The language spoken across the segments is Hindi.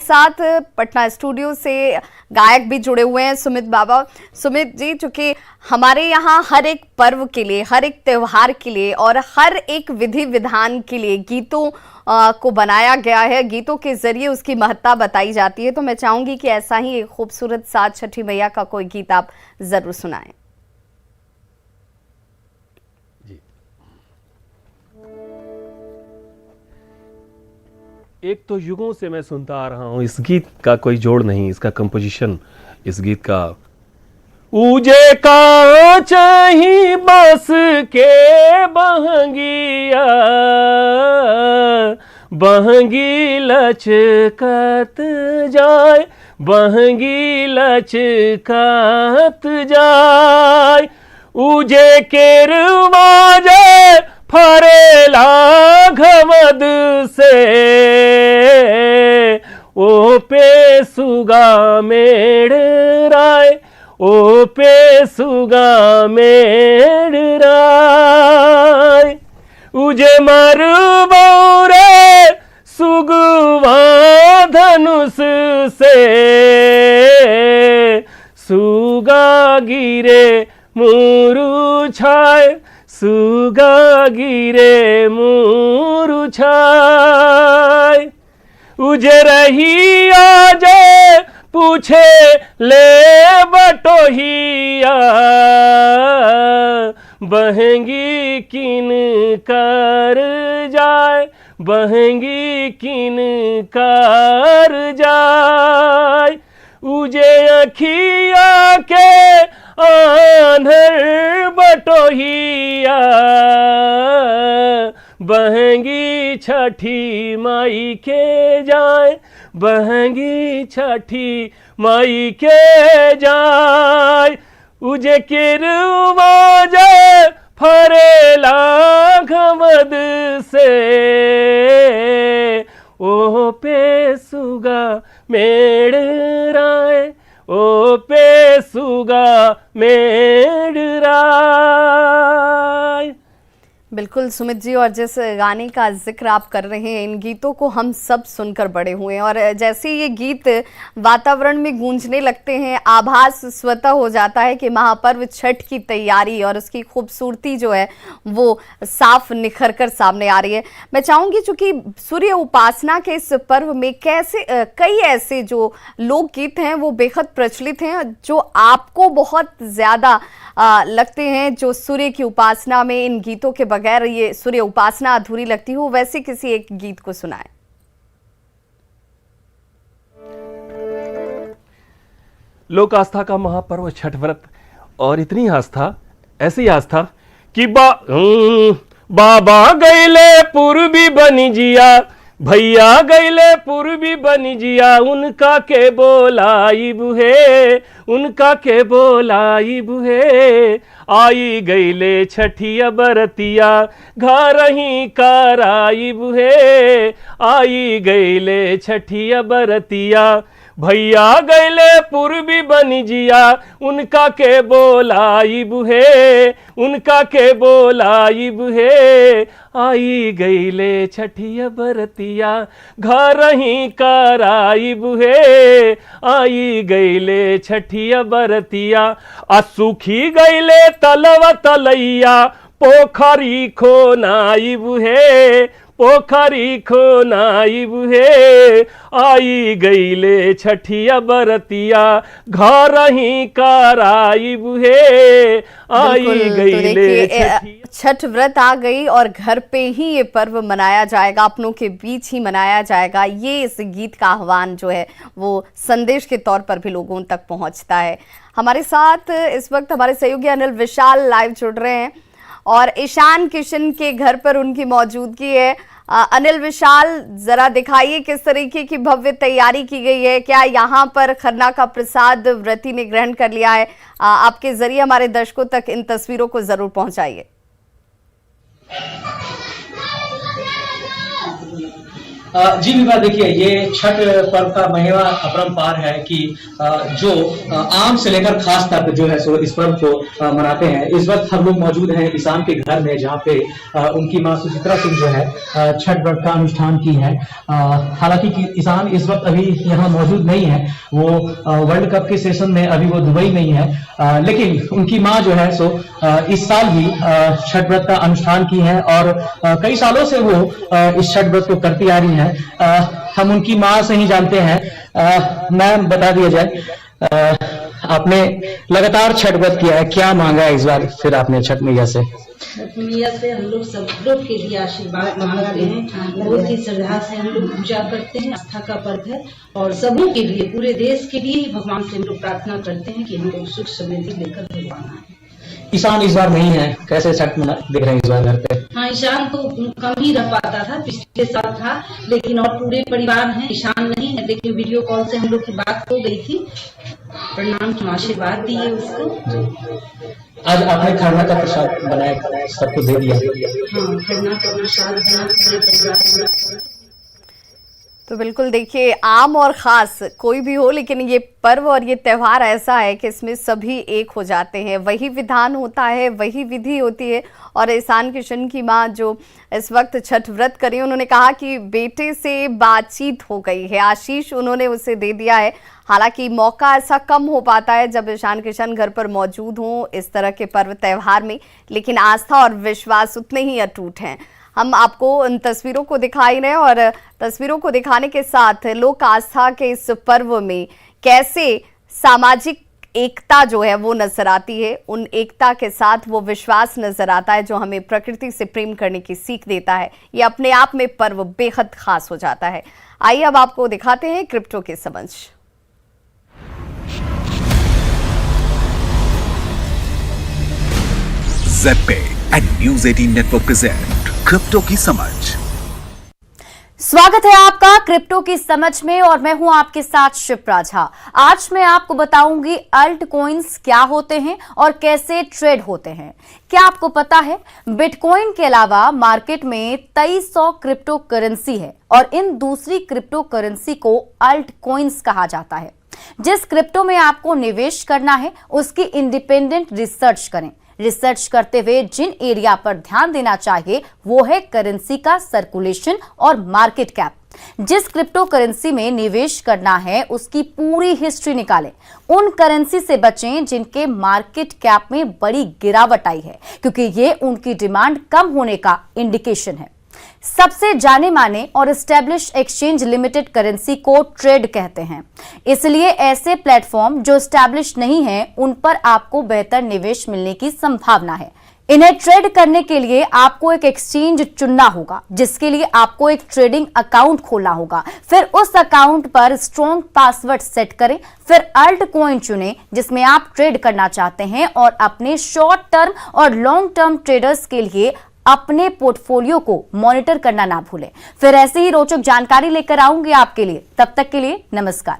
साथ पटना स्टूडियो से गायक भी जुड़े हुए हैं सुमित बाबा। सुमित जी, चूंकि हमारे यहाँ हर एक पर्व के लिए, हर एक त्योहार के लिए और हर एक विधि विधान के लिए गीतों को बनाया गया है, गीतों के जरिए उसकी महत्ता बताई जाती है, तो मैं चाहूंगी कि ऐसा ही एक खूबसूरत साथ छठी मैया का कोई गीत आप जरूर सुनाएं। एक तो युगों से मैं सुनता आ रहा हूं, इस गीत का कोई जोड़ नहीं, इसका कंपोजिशन, इस गीत का ऊजे का चाही बस के बहंगिया, बहंगी लचकत जाए, बहंगी लचकत जाए, ऊजे के रुवाजे फरेला घमद से, ओ पे सुगा मेड़ राय, ओ पे सुगा मेड़ राय, उजे मरु बौरे सुगवा धनुष से, सुगा गिरे मुरुछाय, सुगा गिरे मुरुछाय, उजे रही आजे पूछे ले बटोहिया, बहंगी किन कर जाए, बहंगी किन कर जाए, उजे अखिया के आंधर बटोहिया, बहंगी छठी माई के जाए, बहंगी छठी माई के जाए, उजे किरुआ जाए फरेला घमद से, ओ पे सुगा मेड़ राय, ओ पे सुगा मेड़ राय। बिल्कुल सुमित जी, और जिस गाने का जिक्र आप कर रहे हैं, इन गीतों को हम सब सुनकर बड़े हुए हैं और जैसे ये गीत वातावरण में गूंजने लगते हैं, आभास स्वतः हो जाता है कि महापर्व छठ की तैयारी और उसकी खूबसूरती जो है वो साफ निखर कर सामने आ रही है। मैं चाहूँगी, चूँकि सूर्य उपासना के इस पर्व में कई ऐसे जो लोकगीत हैं वो बेहद प्रचलित हैं, जो आपको बहुत ज़्यादा लगते हैं, जो सूर्य की उपासना में इन गीतों के बगैर ये सूर्य उपासना अधूरी लगती हो, वैसे किसी एक गीत को सुनाएं। लोक आस्था का महापर्व छठ व्रत, और इतनी आस्था, ऐसी आस्था कि बाबा गईले पूर्वी बनी जिया, भैया गईले पूर्वी बनी जिया, उनका के बोलाई बुहे, उनका के बोलाई बुहे, आई गईले छठिया बरतिया, घर ही कराई बुहे, आई गईले छठिया बरतिया, भैया गईले पूर्वी बनी जिया, उनका के बोलाई बुहे, उनका के बोलाई बुहे, आई गईले छठिया बरतिया, घर ही कराई बुहे, आई गईले छठिया बरतिया, आ सूखी गईले तलवा तलैया, पोखरी खो नाई बुहे, पोखरी खो नाई बुहे, आई गईले छठिया बरतिया, घर ही कराई बुहे, आई गईले। छठ व्रत आ गई और घर पे ही ये पर्व मनाया जाएगा, अपनों के बीच ही मनाया जाएगा, ये इस गीत का आह्वान जो है वो संदेश के तौर पर भी लोगों तक पहुंचता है। हमारे साथ इस वक्त हमारे सहयोगी अनिल विशाल लाइव जुड़ रहे हैं और ईशान किशन के घर पर उनकी मौजूदगी है। अनिल विशाल, जरा दिखाइए किस तरीके की भव्य तैयारी की गई है, क्या यहाँ पर खरना का प्रसाद व्रती ने ग्रहण कर लिया है? आपके जरिए हमारे दर्शकों तक इन तस्वीरों को जरूर पहुंचाइए। जी विवाह, देखिए ये छठ पर्व का महिमा अपरंपार है कि जो आम से लेकर खास तक जो है सो इस पर्व को मनाते हैं। इस वक्त हम लोग मौजूद हैं ईशान के घर में, जहाँ पे उनकी मां सुचित्रा सिंह जो है छठ व्रत का अनुष्ठान की है। हालांकि ईशान इस वक्त अभी यहाँ मौजूद नहीं है, वो वर्ल्ड कप के सेशन में अभी वो दुबई नहीं है, लेकिन उनकी मां जो है सो इस साल भी छठ व्रत का अनुष्ठान की है और कई सालों से वो इस छठ व्रत को करती आ रही है। हम उनकी मां से ही जानते हैं। मैम, बता दिया जाए, आपने लगातार छठ व्रत किया है, क्या मांगा है इस बार फिर आपने छठ मैया से? मैया से हम लोग सब लोग के लिए आशीर्वाद मांगते हैं। बहुत ही श्रद्धा से हम लोग पूजा करते हैं। आस्था का पर्व है और सबों के लिए, पूरे देश के लिए भगवान से हम लोग प्रार्थना करते हैं कि हम लोग सुख समृद्धि लेकर भगवान आए। ईशान इस बार नहीं है, कैसे छठ मना दिख रहे हैं इस बार घर पे? हाँ, ईशान तो कम ही रह पाता था, पिछले साल था, लेकिन और पूरे परिवार हैं। ईशान नहीं है, लेकिन वीडियो कॉल से हम लोग की बात हो गई थी। प्रणाम, की आशीर्वाद दिए उसको। आज आपने खाना का प्रसाद बनाया, सबको दे दिया? हाँ, खाना का प्रसाद बना पूरे परिवार। तो बिल्कुल देखिए, आम और ख़ास कोई भी हो, लेकिन ये पर्व और ये त्यौहार ऐसा है कि इसमें सभी एक हो जाते हैं। वही विधान होता है, वही विधि होती है। और ईशान किशन की मां जो इस वक्त छठ व्रत करी, उन्होंने कहा कि बेटे से बातचीत हो गई है, आशीष उन्होंने उसे दे दिया है। हालांकि मौका ऐसा कम हो पाता है जब ईशान किशन घर पर मौजूद हों इस तरह के पर्व त्यौहार में, लेकिन आस्था और विश्वास उतने ही अटूट हैं। हम आपको उन तस्वीरों को दिखाई रहे और तस्वीरों को दिखाने के साथ लोक आस्था के इस पर्व में कैसे सामाजिक एकता जो है वो नजर आती है। उन एकता के साथ वो विश्वास नजर आता है जो हमें प्रकृति से प्रेम करने की सीख देता है। ये अपने आप में पर्व बेहद खास हो जाता है। आइए अब आपको दिखाते हैं क्रिप्टो की समझ। ZebPay and News 18 Network present crypto की समझ। स्वागत है आपका क्रिप्टो की समझ में और मैं हूं आपके साथ शिप्रा झा। आज मैं आपको बताऊंगी अल्ट कॉइन्स क्या होते हैं और कैसे ट्रेड होते हैं। क्या आपको पता है, बिटकॉइन के अलावा मार्केट में 2300 क्रिप्टो करेंसी है और इन दूसरी क्रिप्टो करेंसी को अल्ट कॉइन्स कहा जाता है। जिस क्रिप्टो में आपको निवेश करना है उसकी इंडिपेंडेंट रिसर्च करें। रिसर्च करते हुए जिन एरिया पर ध्यान देना चाहिए वो है करेंसी का सर्कुलेशन और मार्केट कैप। जिस क्रिप्टो करेंसी में निवेश करना है उसकी पूरी हिस्ट्री निकालें। उन करेंसी से बचें जिनके मार्केट कैप में बड़ी गिरावट आई है, क्योंकि ये उनकी डिमांड कम होने का इंडिकेशन है। सबसे जाने माने और एस्टेब्लिश एक्सचेंज लिमिटेड करेंसी को ट्रेड कहते हैं। इसलिए ऐसे प्लेटफॉर्म जो एस्टेब्लिश नहीं है उन पर आपको बेहतर निवेश मिलने की संभावना है। इन्हें ट्रेड करने के लिए आपको एक एक्सचेंज चुनना होगा, जिसके लिए आपको एक ट्रेडिंग अकाउंट खोलना होगा। फिर उस अकाउंट पर स्ट्रॉन्ग पासवर्ड सेट करें। फिर अल्ट कॉइन चुनें जिसमें आप ट्रेड करना चाहते हैं और अपने शॉर्ट टर्म और लॉन्ग टर्म ट्रेडर्स के लिए अपने पोर्टफोलियो को मॉनिटर करना ना भूलें। फिर ऐसे ही रोचक जानकारी लेकर आऊंगी आपके लिए। तब तक के लिए नमस्कार।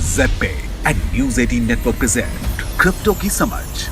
ZebPay and News 18 Network present crypto की समझ।